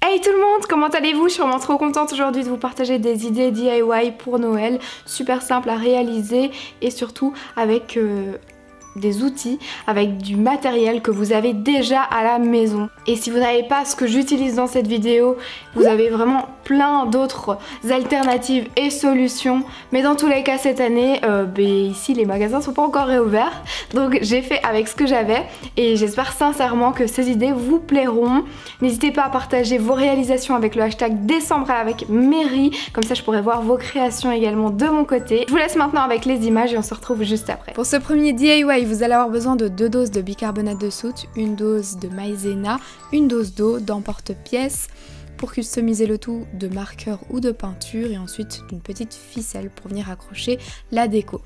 Hey tout le monde, comment allez-vous? Je suis vraiment trop contente aujourd'hui de vous partager des idées DIY pour Noël, super simples à réaliser et surtout avec des outils, avec du matériel que vous avez déjà à la maison. Et si vous n'avez pas ce que j'utilise dans cette vidéo, vous avez vraiment plein d'autres alternatives et solutions. Mais dans tous les cas cette année, ici les magasins sont pas encore réouverts. Donc j'ai fait avec ce que j'avais et j'espère sincèrement que ces idées vous plairont. N'hésitez pas à partager vos réalisations avec le hashtag décembre avec Mairie. Comme ça je pourrai voir vos créations également de mon côté. Je vous laisse maintenant avec les images et on se retrouve juste après. Pour ce premier DIY, vous allez avoir besoin de 2 doses de bicarbonate de soude, une dose de maïzena, une dose d'eau, d'emporte-pièce, pour customiser le tout de marqueur ou de peinture et ensuite d'une petite ficelle pour venir accrocher la déco.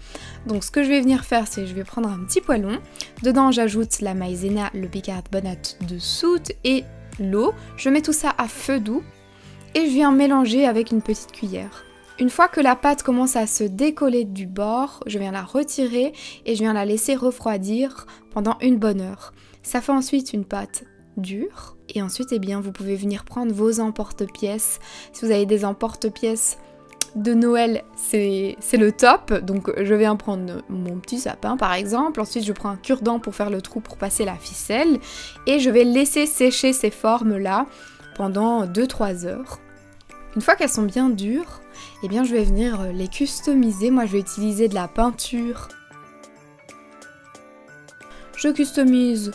Donc ce que je vais venir faire, c'est que je vais prendre un petit poêlon, dedans j'ajoute la maïzena, le bicarbonate de soude et l'eau, je mets tout ça à feu doux et je viens mélanger avec une petite cuillère. Une fois que la pâte commence à se décoller du bord, je viens la retirer et je viens la laisser refroidir pendant une bonne heure. Ça fait ensuite une pâte dure et ensuite vous pouvez venir prendre vos emporte-pièces. Si vous avez des emporte-pièces de Noël, c'est le top. Donc je viens prendre mon petit sapin par exemple, ensuite je prends un cure-dent pour faire le trou pour passer la ficelle et je vais laisser sécher ces formes là pendant 2-3 heures. Une fois qu'elles sont bien dures, je vais venir les customiser. Moi je vais utiliser de la peinture. Je customise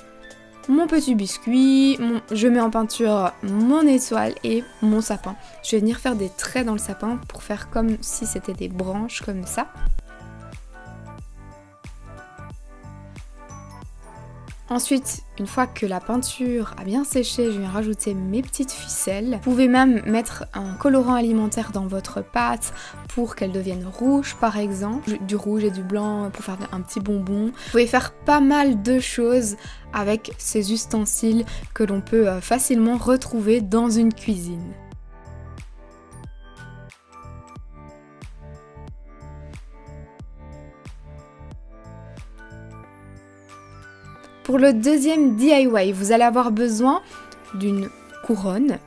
mon petit biscuit, je mets en peinture mon étoile et mon sapin. Je vais venir faire des traits dans le sapin pour faire comme si c'était des branches comme ça. Ensuite, une fois que la peinture a bien séché, je viens rajouter mes petites ficelles. Vous pouvez même mettre un colorant alimentaire dans votre pâte pour qu'elle devienne rouge par exemple. Du rouge et du blanc pour faire un petit bonbon. Vous pouvez faire pas mal de choses avec ces ustensiles que l'on peut facilement retrouver dans une cuisine. Pour le deuxième DIY, vous allez avoir besoin d'une couronne,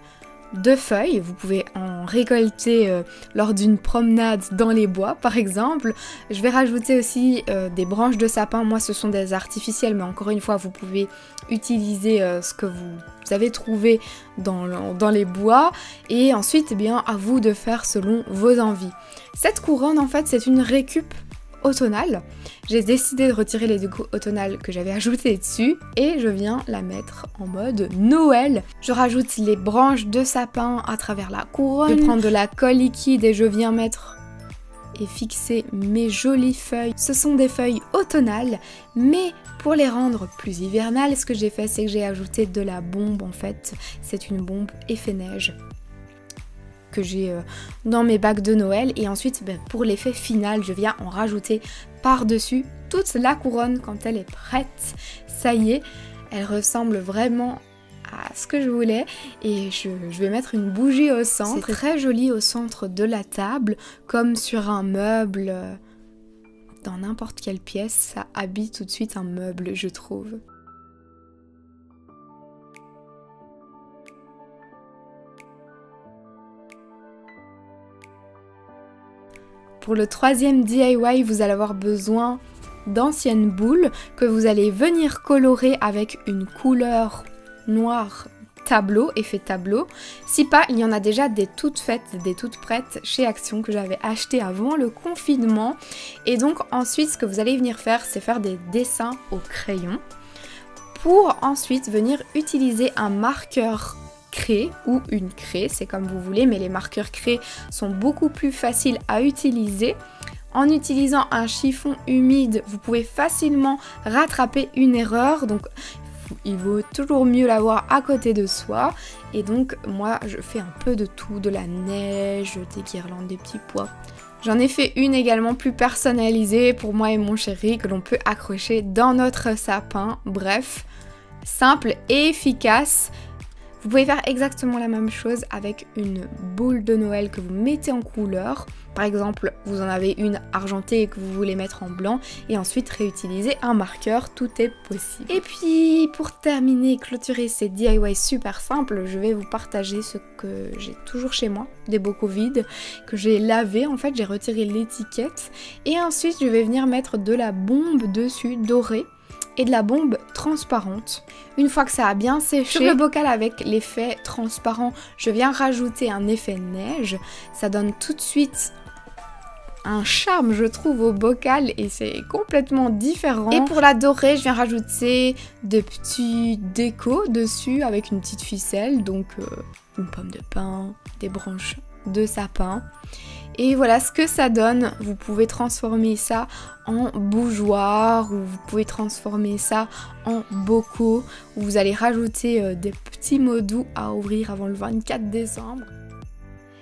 de feuilles. Vous pouvez en récolter lors d'une promenade dans les bois par exemple. Je vais rajouter aussi des branches de sapin. Moi ce sont des artificielles, mais encore une fois vous pouvez utiliser ce que vous avez trouvé dans les bois. Et ensuite à vous de faire selon vos envies. Cette couronne en fait c'est une récup automnale. J'ai décidé de retirer les décos automnales que j'avais ajoutées dessus et je viens la mettre en mode Noël. Je rajoute les branches de sapin à travers la couronne. Je prends de la colle liquide et je viens mettre et fixer mes jolies feuilles. Ce sont des feuilles automnales, mais pour les rendre plus hivernales, ce que j'ai fait, c'est que j'ai ajouté de la bombe en fait. C'est une bombe effet neige que j'ai dans mes bacs de Noël et ensuite pour l'effet final je viens en rajouter par-dessus toute la couronne quand elle est prête. Ça y est, elle ressemble vraiment à ce que je voulais et je vais mettre une bougie au centre. C'est très joli au centre de la table comme sur un meuble dans n'importe quelle pièce, ça habille tout de suite un meuble je trouve. Pour le troisième DIY, vous allez avoir besoin d'anciennes boules que vous allez venir colorer avec une couleur noire tableau, effet tableau. Si pas, il y en a déjà des toutes faites, des toutes prêtes chez Action que j'avais achetées avant le confinement. Et donc ensuite, ce que vous allez venir faire, c'est faire des dessins au crayon pour ensuite venir utiliser un marqueur craie ou une craie, c'est comme vous voulez, mais les marqueurs craie sont beaucoup plus faciles à utiliser. En utilisant un chiffon humide, vous pouvez facilement rattraper une erreur, donc il vaut toujours mieux l'avoir à côté de soi. Et donc moi je fais un peu de tout, de la neige, des guirlandes, des petits pois. J'en ai fait une également plus personnalisée pour moi et mon chéri que l'on peut accrocher dans notre sapin. Bref, simple et efficace. Vous pouvez faire exactement la même chose avec une boule de Noël que vous mettez en couleur. Par exemple, vous en avez une argentée que vous voulez mettre en blanc et ensuite réutiliser un marqueur, tout est possible. Et puis pour terminer et clôturer ces DIY super simples, je vais vous partager ce que j'ai toujours chez moi, des bocaux vides que j'ai lavés, en fait j'ai retiré l'étiquette et ensuite je vais venir mettre de la bombe dessus dorée et de la bombe transparente. Une fois que ça a bien séché, sur le bocal avec l'effet transparent, je viens rajouter un effet neige. Ça donne tout de suite un charme, je trouve, au bocal et c'est complètement différent. Et pour la dorée, je viens rajouter des petits décos dessus avec une petite ficelle, donc une pomme de pin, des branches de sapin. Et voilà ce que ça donne. Vous pouvez transformer ça en bougeoir ou vous pouvez transformer ça en bocaux où vous allez rajouter des petits mots doux à ouvrir avant le 24 décembre.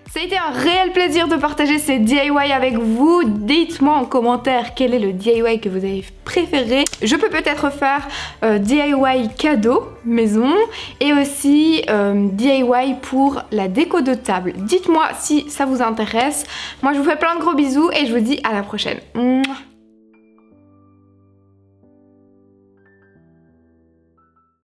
Ça a été un réel plaisir de partager ces DIY avec vous. Dites-moi en commentaire quel est le DIY que vous avez préféré. Je peux peut-être faire DIY cadeau maison et aussi DIY pour la déco de table. Dites-moi si ça vous intéresse. Moi je vous fais plein de gros bisous et je vous dis à la prochaine. Mouah.